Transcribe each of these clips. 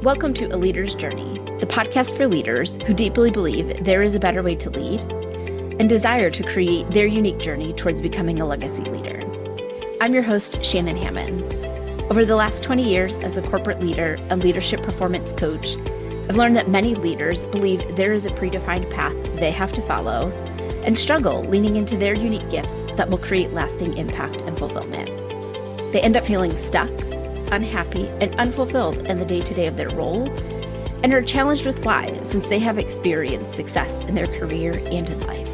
Welcome to A Leader's Journey, the podcast for leaders who deeply believe there is a better way to lead and desire to create their unique journey towards becoming a legacy leader. I'm your host, Shannon Hammond. Over the last 20 years as a corporate leader and leadership performance coach, I've learned that many leaders believe there is a predefined path they have to follow and struggle leaning into their unique gifts that will create lasting impact and fulfillment. They end up feeling stuck, unhappy, and unfulfilled in the day-to-day of their role, and are challenged with why, since they have experienced success in their career and in life.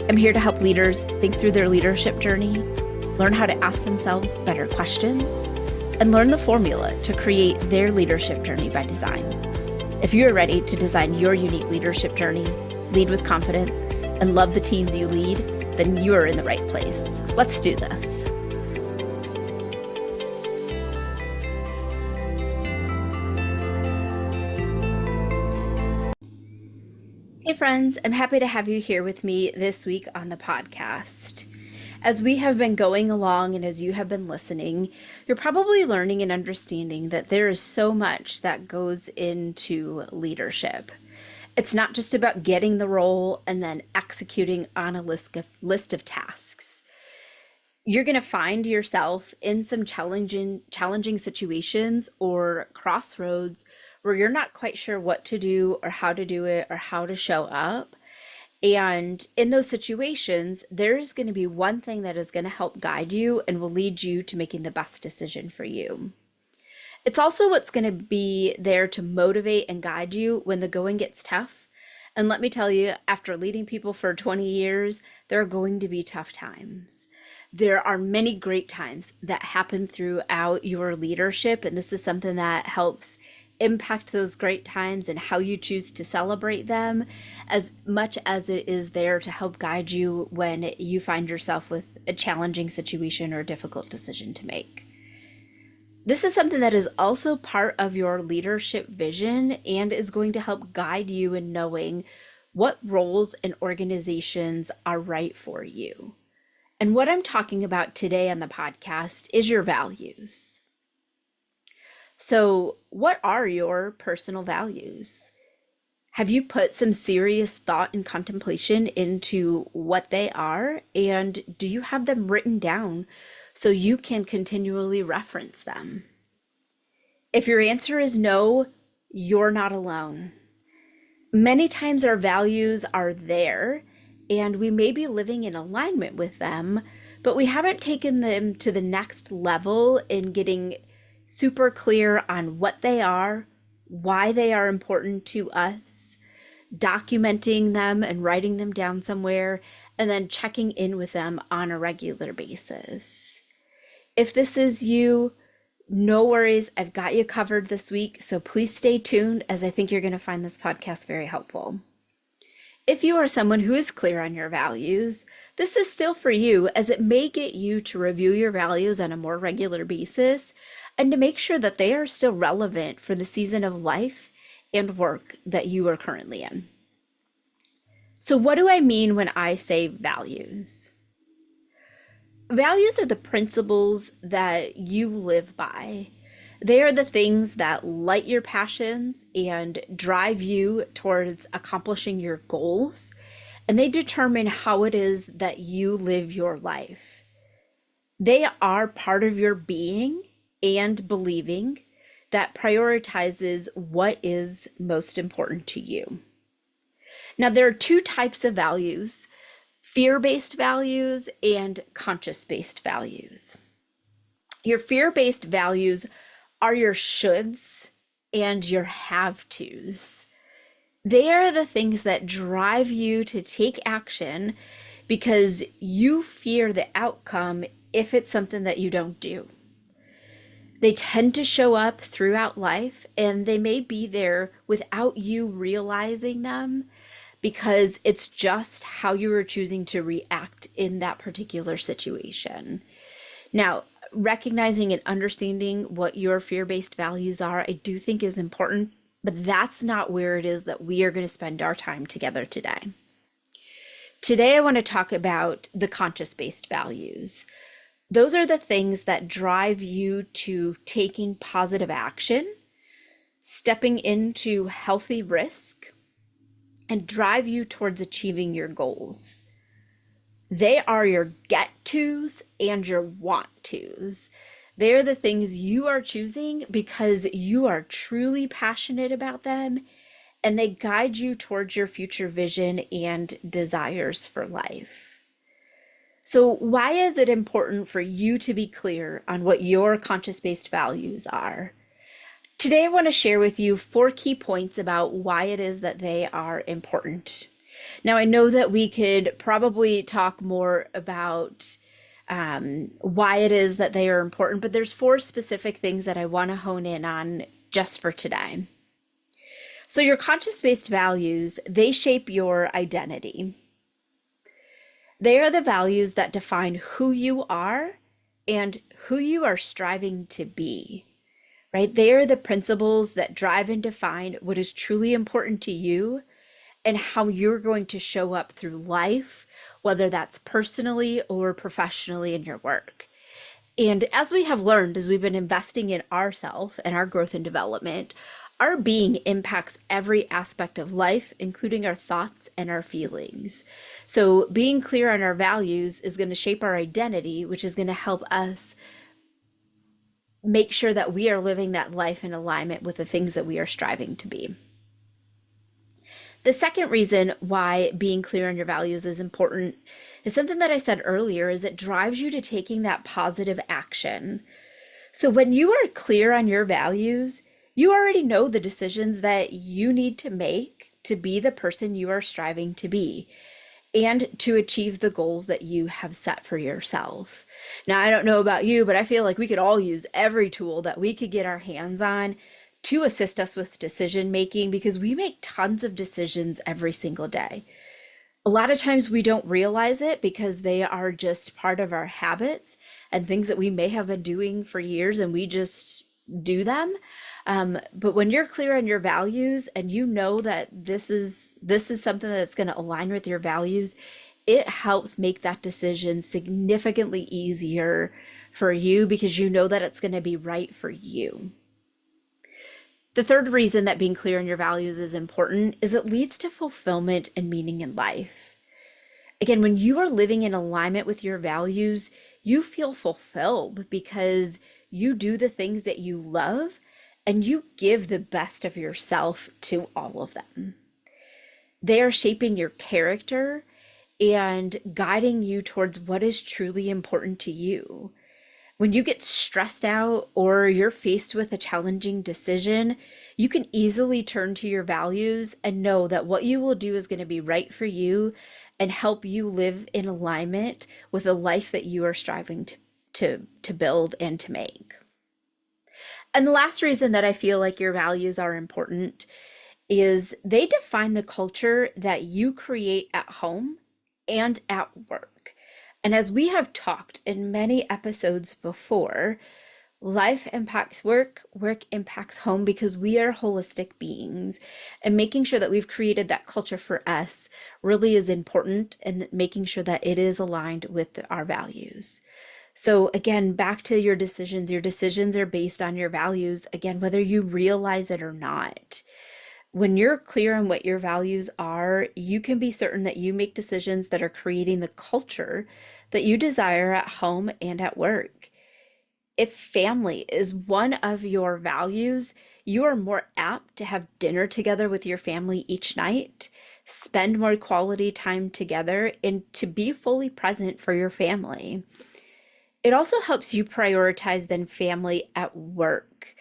I'm here to help leaders think through their leadership journey, learn how to ask themselves better questions, and learn the formula to create their leadership journey by design. If you are ready to design your unique leadership journey, lead with confidence, and love the teams you lead, then you are in the right place. Let's do this. Hey friends, I'm happy to have you here with me this week on the podcast. As we have been going along and as you have been listening, you're probably learning and understanding that there is so much that goes into leadership. It's not just about getting the role and then executing on a list of tasks. You're going to find yourself in some challenging situations or crossroads where you're not quite sure what to do or how to do it or how to show up. And in those situations, there's going to be one thing that is going to help guide you and will lead you to making the best decision for you. It's also what's going to be there to motivate and guide you when the going gets tough. And let me tell you, after leading people for 20 years, there are going to be tough times. There are many great times that happen throughout your leadership, and this is something that helps impact those great times and how you choose to celebrate them, as much as it is there to help guide you when you find yourself with a challenging situation or a difficult decision to make. This is something that is also part of your leadership vision and is going to help guide you in knowing what roles and organizations are right for you. And what I'm talking about today on the podcast is your values. So, what are your personal values? Have you put some serious thought and contemplation into what they are? And do you have them written down so you can continually reference them? If your answer is no, you're not alone. Many times our values are there and we may be living in alignment with them, but we haven't taken them to the next level in getting super clear on what they are, why they are important to us, documenting them and writing them down somewhere, and then checking in with them on a regular basis. If this is you, no worries, I've got you covered this week, so please stay tuned as I think you're going to find this podcast very helpful. If you are someone who is clear on your values, this is still for you, as it may get you to review your values on a more regular basis and to make sure that they are still relevant for the season of life and work that you are currently in. So what do I mean when I say values? Values are the principles that you live by. They are the things that light your passions and drive you towards accomplishing your goals, and they determine how it is that you live your life. They are part of your being and believing that prioritizes what is most important to you. Now, there are two types of values: fear-based values and conscious-based values. Your fear-based values are your shoulds and your have-tos. They are the things that drive you to take action because you fear the outcome if it's something that you don't do. They tend to show up throughout life, and they may be there without you realizing them because it's just how you are choosing to react in that particular situation. Now, recognizing and understanding what your fear-based values are, I do think is important, but that's not where it is that we are going to spend our time together today. Today, I want to talk about the conscious-based values. Those are the things that drive you to taking positive action stepping into healthy risk, and drive you towards achieving your goals. They are your get tos and your want tos. They are the things you are choosing because you are truly passionate about them, and they guide you towards your future vision and desires for life. So, why is it important for you to be clear on what your conscious based values are? Today, I want to share with you 4 key points about why it is that they are important. Now, I know that we could probably talk more about why it is that they are important, but there's 4 specific things that I want to hone in on just for today. So, your conscious based values, they shape your identity. They are the values that define who you are and who you are striving to be, right? They are the principles that drive and define what is truly important to you and how you're going to show up through life, whether that's personally or professionally in your work. And as we have learned, as we've been investing in ourselves and our growth and development, our being impacts every aspect of life, including our thoughts and our feelings. So being clear on our values is going to shape our identity, which is going to help us make sure that we are living that life in alignment with the things that we are striving to be. The second reason why being clear on your values is important is something that I said earlier, is it drives you to taking that positive action. So when you are clear on your values, you already know the decisions that you need to make to be the person you are striving to be and to achieve the goals that you have set for yourself. Now, I don't know about you, but I feel like we could all use every tool that we could get our hands on to assist us with decision making, because we make tons of decisions every single day. A lot of times we don't realize it because they are just part of our habits and things that we may have been doing for years and we just do them. But when you're clear on your values and you know that this is something that's going to align with your values, it helps make that decision significantly easier for you because you know that it's going to be right for you. The third reason that being clear on your values is important is it leads to fulfillment and meaning in life. Again, when you are living in alignment with your values, you feel fulfilled because you do the things that you love and you give the best of yourself to all of them. They are shaping your character and guiding you towards what is truly important to you. When you get stressed out or you're faced with a challenging decision, you can easily turn to your values and know that what you will do is going to be right for you and help you live in alignment with the life that you are striving to build and to make. And the last reason that I feel like your values are important is they define the culture that you create at home and at work. And as we have talked in many episodes before, life impacts work, work impacts home, because we are holistic beings. And making sure that we've created that culture for us really is important, and making sure that it is aligned with our values. So again, back to your decisions are based on your values, again, whether you realize it or not. When you're clear on what your values are, you can be certain that you make decisions that are creating the culture that you desire at home and at work. If family is one of your values, you are more apt to have dinner together with your family each night, spend more quality time together, and to be fully present for your family. It also helps you prioritize then family at work,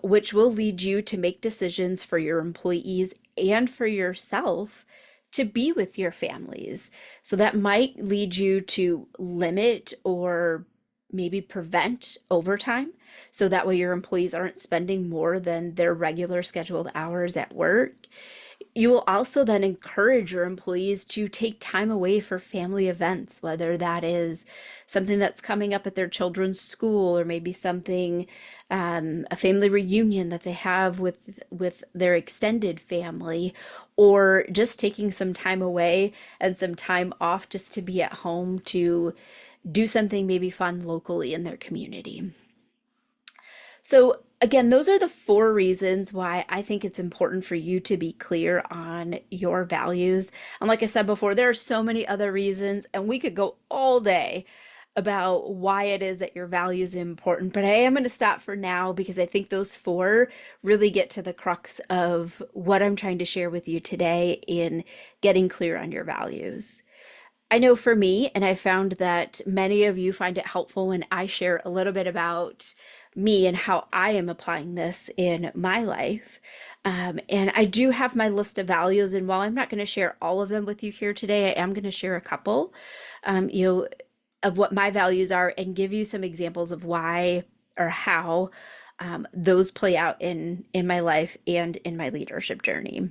which will lead you to make decisions for your employees and for yourself to be with your families. So that might lead you to limit or maybe prevent overtime. So that way your employees aren't spending more than their regular scheduled hours at work. You will also then encourage your employees to take time away for family events, whether that is something that's coming up at their children's school, or maybe something, a family reunion that they have with their extended family, or just taking some time away and some time off just to be at home to do something maybe fun locally in their community. So, again, those are the four reasons why I think it's important for you to be clear on your values. And like I said before, there are so many other reasons, and we could go all day about why it is that your values are important. But I am going to stop for now because I think those four really get to the crux of what I'm trying to share with you today in getting clear on your values. I know for me, and I found that many of you find it helpful when I share a little bit about me and how I am applying this in my life. And I do have my list of values, and while I'm not going to share all of them with you here today, I am going to share a couple, you know, of what my values are and give you some examples of why or how those play out in my life and in my leadership journey.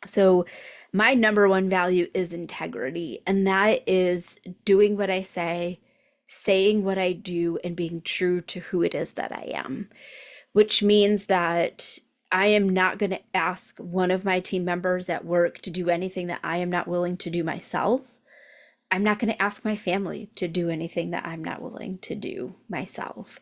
So, my number one value is integrity, and that is doing what I say, saying what I do, and being true to who it is that I am, which means that I am not going to ask one of my team members at work to do anything that I am not willing to do myself. I'm not going to ask my family to do anything that I'm not willing to do myself.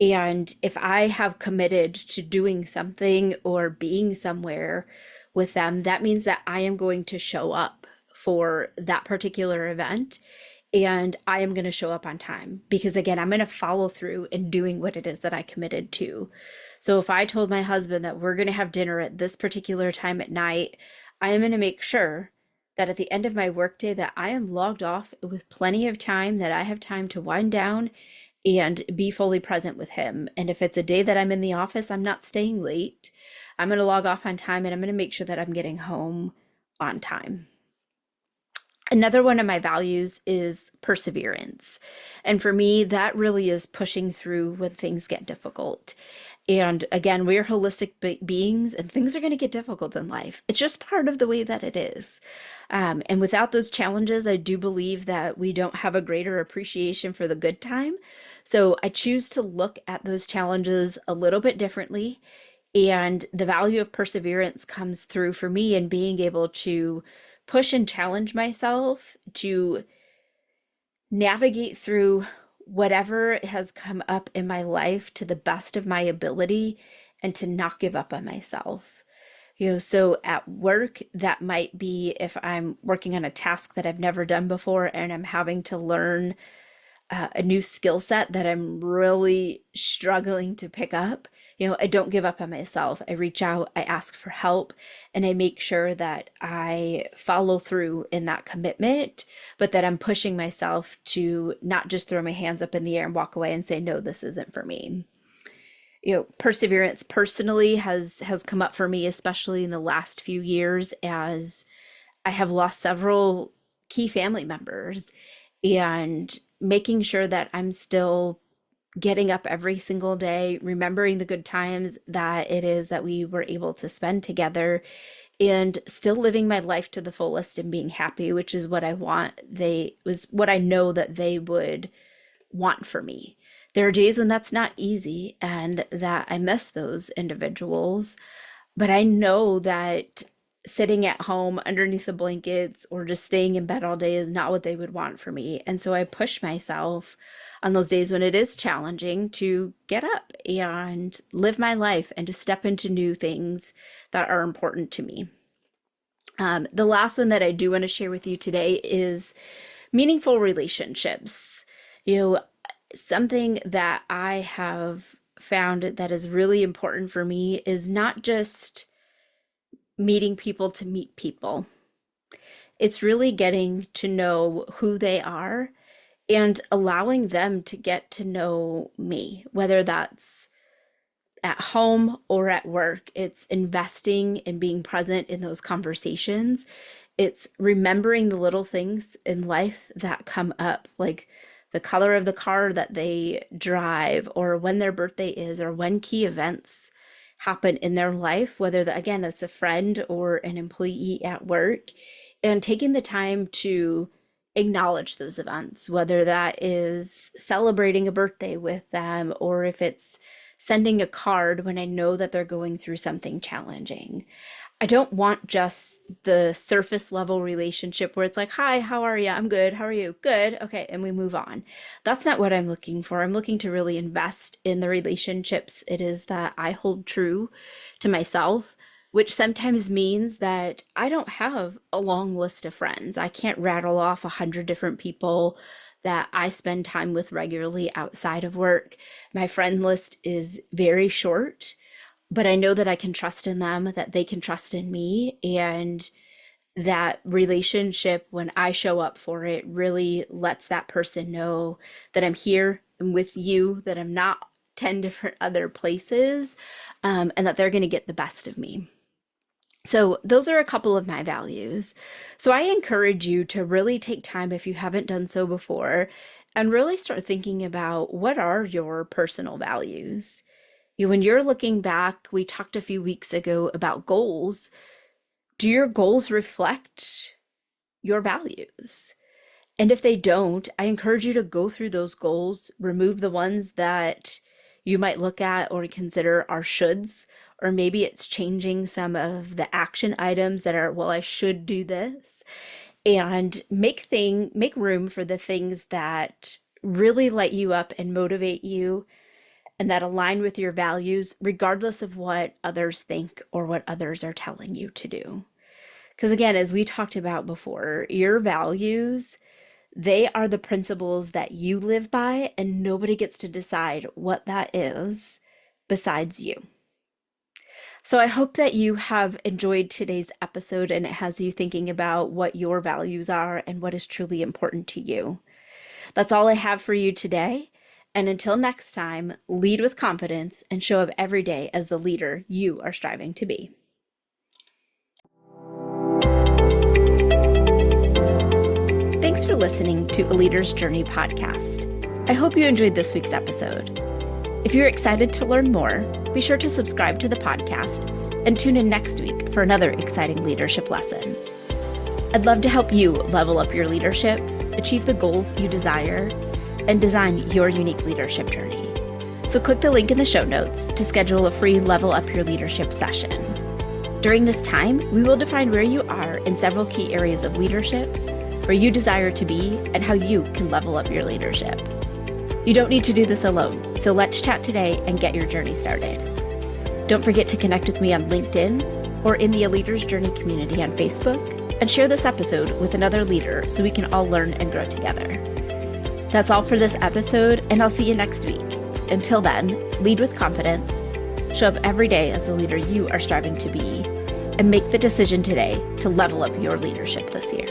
And if I have committed to doing something or being somewhere with them, that means that I am going to show up for that particular event and I am going to show up on time because, again, I'm going to follow through in doing what it is that I committed to. So if I told my husband that we're going to have dinner at this particular time at night, I am going to make sure that at the end of my workday that I am logged off with plenty of time, that I have time to wind down and be fully present with him. And if it's a day that I'm in the office, I'm not staying late. I'm going to log off on time and I'm going to make sure that I'm getting home on time. Another one of my values is perseverance. And for me, that really is pushing through when things get difficult. And again, we're holistic beings and things are going to get difficult in life. It's just part of the way that it is. And without those challenges, I do believe that we don't have a greater appreciation for the good time. So I choose to look at those challenges a little bit differently. And the value of perseverance comes through for me in being able to push and challenge myself to navigate through whatever has come up in my life to the best of my ability and to not give up on myself. So at work, that might be if I'm working on a task that I've never done before and I'm having to learn a new skill set that I'm really struggling to pick up. I don't give up on myself. I reach out, I ask for help, and I make sure that I follow through in that commitment, but that I'm pushing myself to not just throw my hands up in the air and walk away and say, no, this isn't for me. Perseverance personally has come up for me, especially in the last few years, as I have lost several key family members, and making sure that I'm still getting up every single day, remembering the good times that it is that we were able to spend together, and still living my life to the fullest and being happy, which is what I want. They was what I know that they would want for me. There are days when that's not easy and that I miss those individuals, but I know that sitting at home underneath the blankets or just staying in bed all day is not what they would want for me. And so I push myself on those days when it is challenging to get up and live my life and to step into new things that are important to me. The last one that I do want to share with you today is meaningful relationships. Something that I have found that is really important for me is not just meeting people to meet people. It's really getting to know who they are and allowing them to get to know me, whether that's at home or at work. It's investing in being present in those conversations. It's remembering the little things in life that come up, like the color of the car that they drive, or when their birthday is, or when key events happen in their life, whether that, again, it's a friend or an employee at work, and taking the time to acknowledge those events, whether that is celebrating a birthday with them or if it's sending a card when I know that they're going through something challenging. I don't want just the surface level relationship where it's like, hi, how are you? I'm good. How are you? Good. Okay. And we move on. That's not what I'm looking for. I'm looking to really invest in the relationships it is that I hold true to myself, which sometimes means that I don't have a long list of friends. I can't rattle off 100 different people that I spend time with regularly outside of work. My friend list is very short, but I know that I can trust in them, that they can trust in me, and that relationship, when I show up for it, really lets that person know that I'm here, I'm with you, that I'm not 10 different other places, and that they're going to get the best of me. So, those are a couple of my values. So, I encourage you to really take time, if you haven't done so before, and really start thinking about what are your personal values. When you're looking back, we talked a few weeks ago about goals. Do your goals reflect your values? And if they don't, I encourage you to go through those goals, remove the ones that you might look at or consider are shoulds, or maybe it's changing some of the action items that are, well, I should do this, and make room for the things that really light you up and motivate you and that align with your values, regardless of what others think or what others are telling you to do. Because again, as we talked about before, your values, they are the principles that you live by, and nobody gets to decide what that is besides you. So I hope that you have enjoyed today's episode and it has you thinking about what your values are and what is truly important to you. That's all I have for you today. And until next time, lead with confidence and show up every day as the leader you are striving to be. Thanks for listening to A Leader's Journey podcast. I hope you enjoyed this week's episode. If you're excited to learn more, be sure to subscribe to the podcast and tune in next week for another exciting leadership lesson. I'd love to help you level up your leadership, achieve the goals you desire, and design your unique leadership journey. So click the link in the show notes to schedule a free Level Up Your Leadership session. During this time, we will define where you are in several key areas of leadership, where you desire to be, and how you can level up your leadership. You don't need to do this alone, so let's chat today and get your journey started. Don't forget to connect with me on LinkedIn or in the A Leader's Journey community on Facebook, and share this episode with another leader so we can all learn and grow together. That's all for this episode, and I'll see you next week. Until then, lead with confidence, show up every day as the leader you are striving to be, and make the decision today to level up your leadership this year.